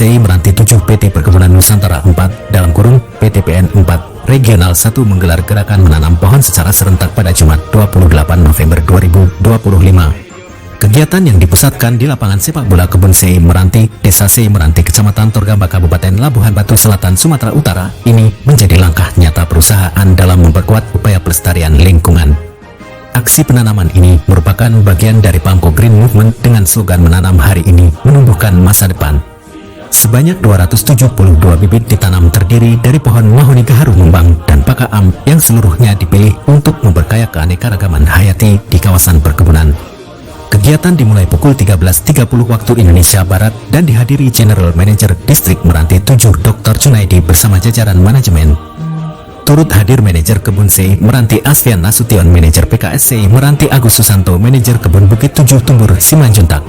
SEI Meranti 7 PT Perkebunan Nusantara 4 dalam kurung PTPN 4 Regional 1 menggelar gerakan menanam pohon secara serentak pada Jumat 28 November 2025. Kegiatan yang dipusatkan di lapangan sepak bola Kebun SEI Meranti, Desa SEI Meranti, Kecamatan Torgamba, Kabupaten Labuhan Batu Selatan, Sumatera Utara ini menjadi langkah nyata perusahaan dalam memperkuat upaya pelestarian lingkungan. Aksi penanaman ini merupakan bagian dari Pamko Green Movement dengan slogan menanam hari ini, menumbuhkan masa depan. Sebanyak 272 bibit ditanam terdiri dari pohon mahoni gaharu Mumbang dan pakaam yang seluruhnya dipilih untuk memperkaya keanekaragaman hayati di kawasan perkebunan. Kegiatan dimulai pukul 13.30 waktu Indonesia Barat dan dihadiri General Manager Distrik Meranti 7 Dr. Junaidi bersama jajaran manajemen. Turut hadir Manajer Kebun SEI Meranti Asfian Nasution, Manajer PKS SEI Meranti Agus Susanto, Manajer Kebun Bukit 7 Tumbur Simanjuntak,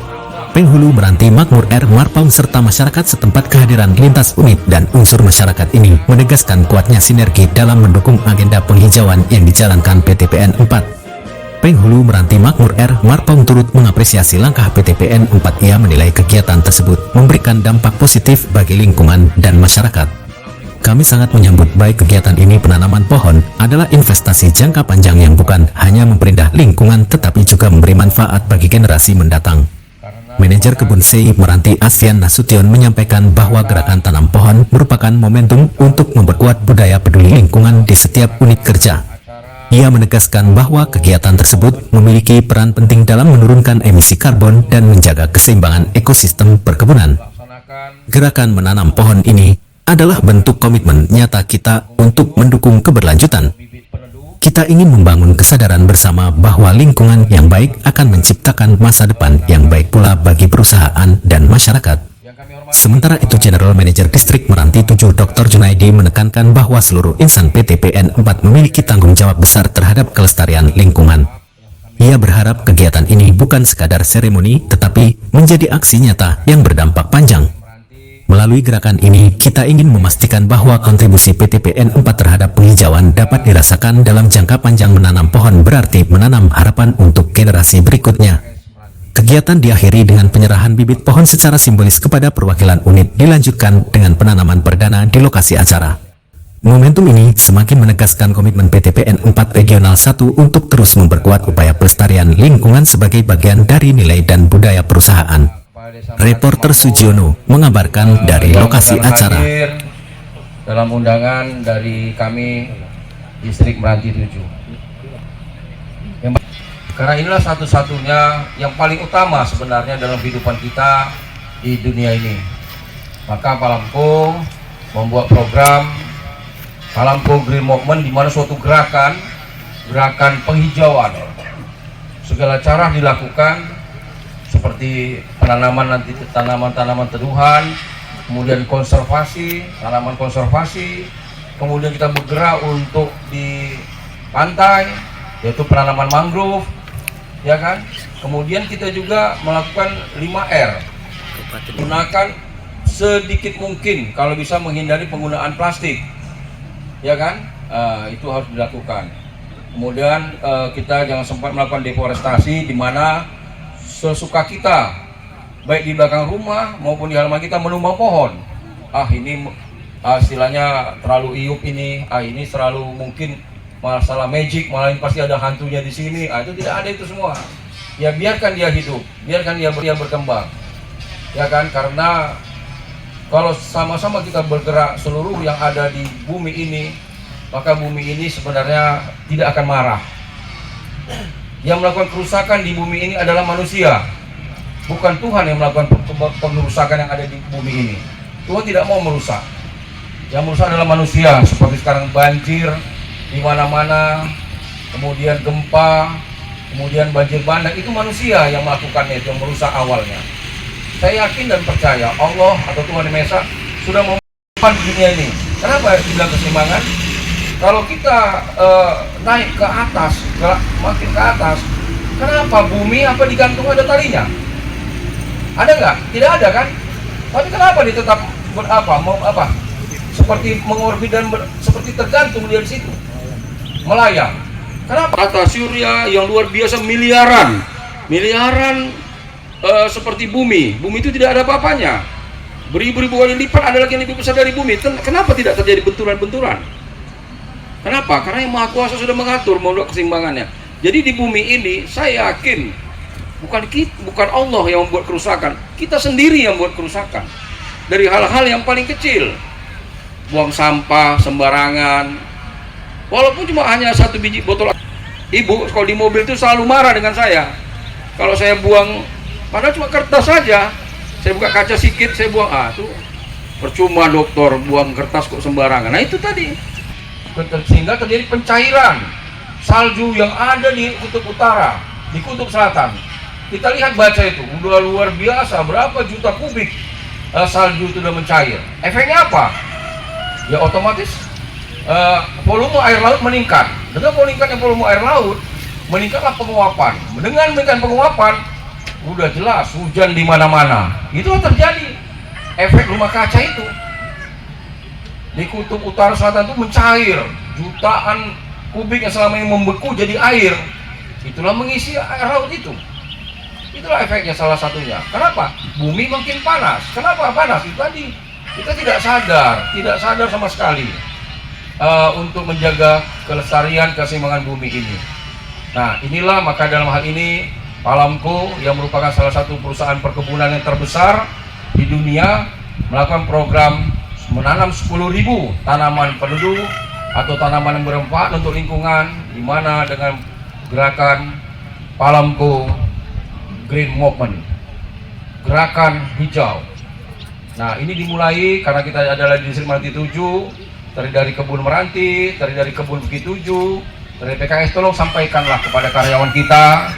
Penghulu Meranti Makmur R. Marpaung serta masyarakat setempat. Kehadiran lintas unit dan unsur masyarakat ini menegaskan kuatnya sinergi dalam mendukung agenda penghijauan yang dijalankan PTPN 4. Penghulu Meranti Makmur R. Marpaung turut mengapresiasi langkah PTPN 4. Ia menilai kegiatan tersebut memberikan dampak positif bagi lingkungan dan masyarakat. Kami sangat menyambut baik kegiatan ini. Penanaman pohon adalah investasi jangka panjang yang bukan hanya memperindah lingkungan tetapi juga memberi manfaat bagi generasi mendatang. Manajer Kebun SEI Meranti Asfian Nasution menyampaikan bahwa gerakan tanam pohon merupakan momentum untuk memperkuat budaya peduli lingkungan di setiap unit kerja. Ia menegaskan bahwa kegiatan tersebut memiliki peran penting dalam menurunkan emisi karbon dan menjaga keseimbangan ekosistem perkebunan. Gerakan menanam pohon ini adalah bentuk komitmen nyata kita untuk mendukung keberlanjutan. Kita ingin membangun kesadaran bersama bahwa lingkungan yang baik akan menciptakan masa depan yang baik pula bagi perusahaan dan masyarakat. Sementara itu, General Manager Distrik Meranti 7 Dr. Junaidi menekankan bahwa seluruh insan PTPN 4 memiliki tanggung jawab besar terhadap kelestarian lingkungan. Ia berharap kegiatan ini bukan sekadar seremoni tetapi menjadi aksi nyata yang berdampak panjang. Melalui gerakan ini, kita ingin memastikan bahwa kontribusi PTPN 4 terhadap penghijauan dapat dirasakan dalam jangka panjang. Menanam pohon berarti menanam harapan untuk generasi berikutnya. Kegiatan diakhiri dengan penyerahan bibit pohon secara simbolis kepada perwakilan unit, dilanjutkan dengan penanaman perdana di lokasi acara. Momentum ini semakin menegaskan komitmen PTPN 4 Regional 1 untuk terus memperkuat upaya pelestarian lingkungan sebagai bagian dari nilai dan budaya perusahaan. Reporter Sujiono mengabarkan dari lokasi acara. Dalam undangan dari kami Distrik Meranti 7. Karena inilah satu-satunya yang paling utama sebenarnya dalam kehidupan kita di dunia ini. Maka Palamko membuat program Palamko Green Movement, di mana suatu gerakan penghijauan. Segala cara dilakukan, seperti penanaman nanti tanaman-tanaman teduhan, kemudian konservasi, tanaman konservasi, kemudian kita bergerak untuk di pantai, yaitu penanaman mangrove, ya kan? Kemudian kita juga melakukan 5R, gunakan sedikit mungkin kalau bisa menghindari penggunaan plastik, ya kan? Itu harus dilakukan. Kemudian kita jangan sempat melakukan deforestasi, di mana sesuka kita, baik di belakang rumah maupun di halaman kita menumbuh pohon. Ini istilahnya terlalu iup ini, ini terlalu mungkin masalah magic, malah ini pasti ada hantunya di sini. Itu tidak ada itu semua. Ya biarkan dia hidup, biarkan dia berkembang. Ya kan, karena kalau sama-sama kita bergerak seluruh yang ada di bumi ini, maka bumi ini sebenarnya tidak akan marah. Yang melakukan kerusakan di bumi ini adalah manusia, bukan Tuhan yang melakukan pengerusakan yang ada di bumi ini. Tuhan tidak mau merusak. Yang merusak adalah manusia, seperti sekarang banjir di mana-mana, kemudian gempa, kemudian banjir bandang, itu manusia yang melakukannya, itu yang merusak awalnya. Saya yakin dan percaya Allah atau Tuhan Yang Maha Esa sudah membuat dunia ini. Kenapa dibilang keseimbangan? Kalau kita naik ke atas, makin ke atas, kenapa bumi apa digantung ada talinya? Ada nggak? Tidak ada kan? Tapi kenapa dia tetap seperti mengorbit dan seperti tergantung dia di situ, melayang. Kenapa? Tata surya yang luar biasa miliaran seperti bumi itu tidak ada apa-apanya. beribu-ribu kali lipat, ada lagi yang lebih besar dari bumi. Kenapa tidak terjadi benturan-benturan? Kenapa? Karena yang Maha Kuasa sudah mengatur membuat keseimbangannya. Jadi di bumi ini saya yakin bukan Allah yang membuat kerusakan, kita sendiri yang membuat kerusakan. Dari hal-hal yang paling kecil, buang sampah sembarangan, walaupun cuma hanya 1 biji botol. Ibu kalau di mobil itu selalu marah dengan saya kalau saya buang, padahal cuma kertas saja. Saya buka kaca sedikit, saya buang, tuh percuma dokter, buang kertas kok sembarangan. Nah itu tadi, sehingga terjadi pencairan salju yang ada di kutub utara, di kutub selatan. Kita lihat, baca itu, udah luar biasa, berapa juta kubik salju itu udah mencair. Efeknya apa? Ya otomatis volume air laut meningkat. Dengan meningkatnya volume air laut, meningkatlah penguapan. Dengan meningkatkan penguapan, udah jelas hujan di mana-mana. Itu terjadi efek rumah kaca itu. Di kutub utara selatan itu mencair jutaan kubik yang selama ini membeku jadi air. Itulah mengisi air laut itu. Itulah efeknya salah satunya. Kenapa? Bumi makin panas. Kenapa panas? Itu tadi kita tidak sadar sama sekali untuk menjaga kelestarian keseimbangan bumi ini. Nah, inilah maka dalam hal ini Palamco yang merupakan salah satu perusahaan perkebunan yang terbesar di dunia melakukan program menanam 10.000 tanaman penduduk atau tanaman yang bermanfaat untuk lingkungan, di mana dengan gerakan Palamco Green Movement, gerakan hijau. Nah, ini dimulai karena kita adalah di Distrik Meranti 7, dari kebun Meranti, dari kebun Bukit 7, dari PKS. Tolong sampaikanlah kepada karyawan kita,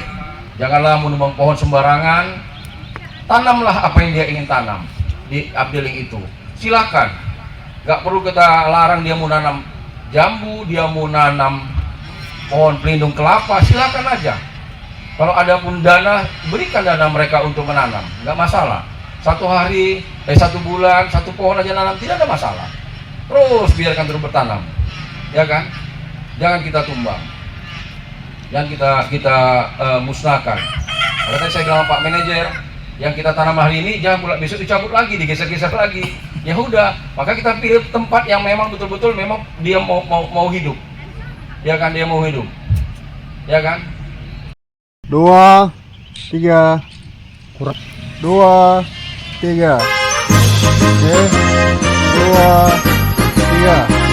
janganlah menebang pohon sembarangan, tanamlah apa yang dia ingin tanam di updeling itu. Silakan, nggak perlu kita larang dia mau nanam jambu, dia mau nanam pohon pelindung kelapa, silakan aja. Kalau ada pun dana, berikan dana mereka untuk menanam, nggak masalah. 1 hari, 1 bulan, 1 pohon aja nanam, tidak ada masalah. Terus biarkan terus bertanam, ya kan? Jangan kita tumbang, jangan kita musnahkan. Kalau tadi saya bilang sama Pak Manajer, yang kita tanam hari ini jangan pula besok dicabut lagi, digeser-geser lagi. Ya udah, maka kita pilih tempat yang memang betul-betul memang dia mau hidup, ya kan? Dia mau hidup, ya kan? 2, 3, kurang 2, 3, oke, 2, 3.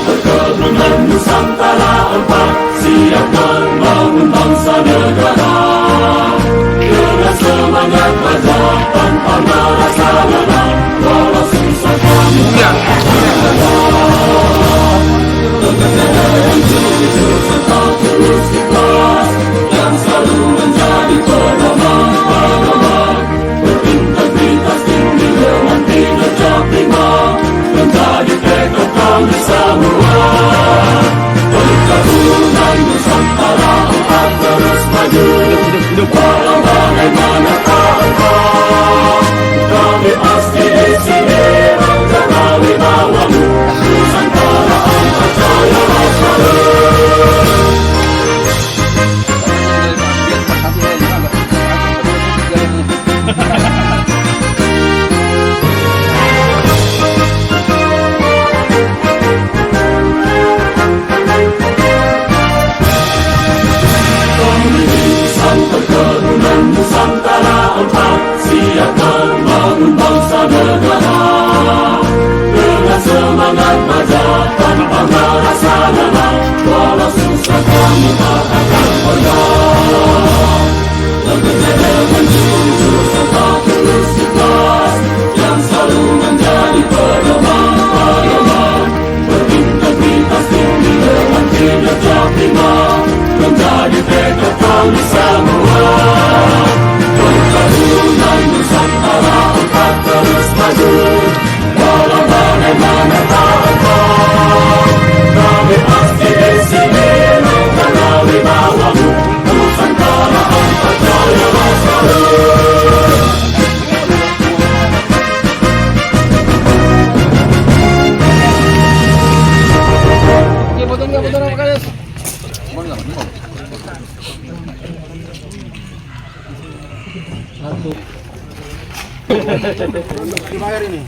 Perkebunan Nusantara 4 siap membangun bangsa negara dengan semangat baja tanpa merasa lelah walau susah kami bekerja dengan jujur serta tulus ikhlas yang selalu menjadi pedoman berintegritas tinggi dengan kinerja prima menjadi tekad kami semua. Perkebunan Nusantara 4 terus maju walau bagaimana keadaan. Kami pasti di sini menjaga wibawamu Nusantara 4 percayalah selalu. Perkebunan Nusantara 4 siap membangun bangsa negara dengan semangat baja tanpa merasa lelah walau susah kami tak akan pernah bekerja dengan jujur serta tulus ikhlas yang selalu menjadi pedoman berintegritas tinggi dengan kinerja prima menjadi tekad kami semua. Perkebunan Nusantara 4 terus maju walau bagaimana keadaan. Kami pasti di sini menjaga wibawamu Nusantara 4 percayalah selalu. Dibayar ini.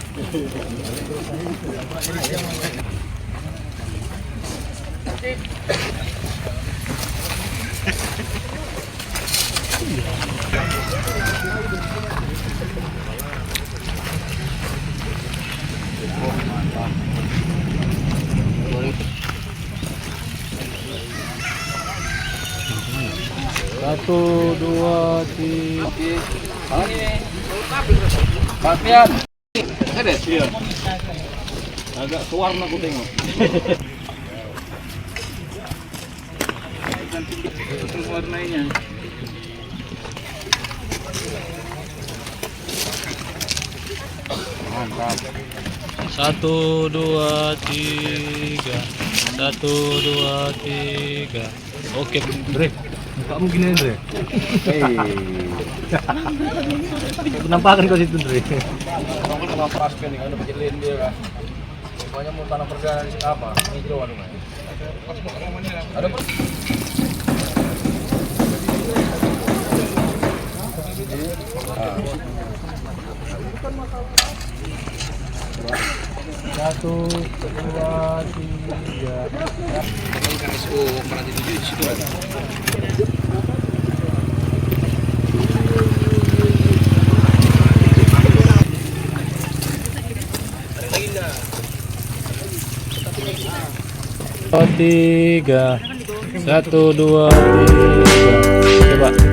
Satu, dua, tiga. Bastian. Ada? Iya. Agak kewarna aku tengok. Warnanya. Mantap. 1, 2, 3. 1, 2, 3. Oke, Dre. Kamu gini, Dre. Penampakan kau situ, Dre. Kamu menampaskan nih, kan kecilin dia kan. Pokoknya mau tanah perdana di apa? Hijau anu kan. Ada apa? Satu, dua, tiga. Tiga. 1, 2, 3. Coba.